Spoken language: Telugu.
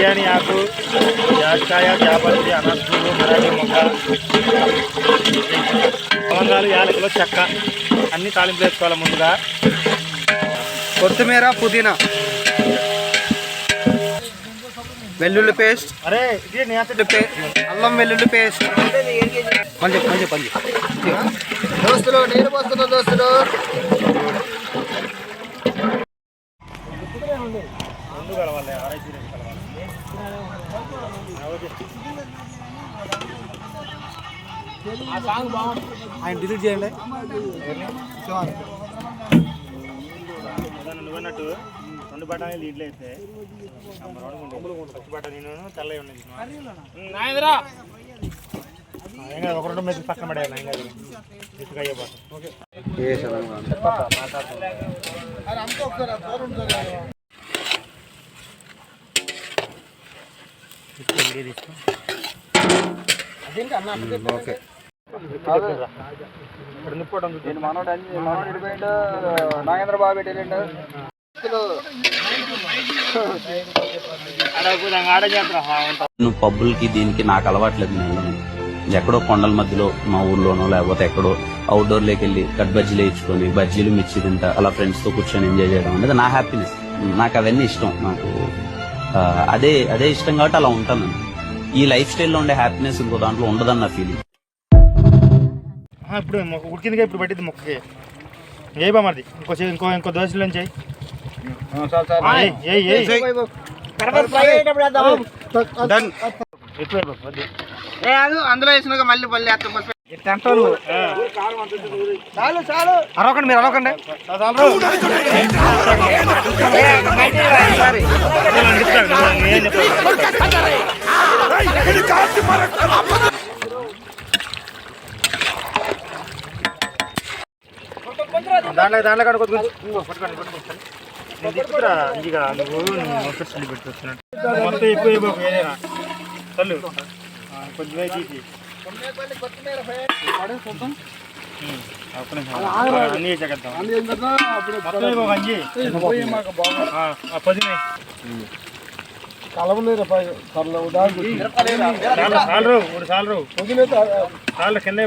బిర్యానీ ఆకు, జాజికాయ, జాపత్రి, అనంతపూరు, మరాఠీ మొక్క, లవంగాలు, యాలకులు, చెక్క అన్నీ తాలింపు వేసుకోవాలి. ముందుగా కొత్తిమీర, పుదీనా, వెల్లుల్లి పేస్ట్, అల్లం వెల్లుల్లి పేస్ట్. దోస్తులు నీళ్ళు పోస్తున్నా దోస్తులు. ముందు కలవాలి, ఆయన డిలీట్ చేయండి. నువ్వన్నట్టు 2 బఠానీలు ఇడ్లీ అయితే పచ్చి బఠానీ తెల్ల ఉన్నది ఒక 2 మెతులు పక్కన పడేయాలి. ఓకే నాగేంద్ర బాబు పెట్టిండు. పబ్బులకి దీనికి నాకు అలవాట్లేదు. నేను ఎక్కడో కొండల మధ్యలో మా ఊర్లోనో లేకపోతే ఎక్కడో అవుట్డోర్లోకి వెళ్ళి కట్ బజ్జీలు వేయించుకొని బజ్జీలు మిర్చి తింటా అలా ఫ్రెండ్స్ తో కూర్చొని ఎంజాయ్ చేయడం అనేది నా హ్యాపీనెస్. నాకు అవన్నీ ఇష్టం. నాకు అదే ఇష్టం కాబట్టి అలా ఉంటాను. ఈ లైఫ్ స్టైల్లో ఉండే హ్యాపీనెస్ ఇంకో దాంట్లో ఉండదన్న ఫీలింగ్. ఇప్పుడు ఉడికిందిగా, ఇప్పుడు పట్టింది మొక్కకి ఏ బామది ఇంకో దోశలు నుంచి అందులో వేసినాక మళ్ళీ అరవకండి, మీరు అరవకండి. దాంట్లో కాడ పట్టుకురా ఇదిగా నువ్వు పెట్టుకొచ్చినట్టు మొత్తం ఎక్కువ ఏదైనా చల్లు కొంచెం తీసి అన్నీ చెక్కేద్దాం. చాలు కింద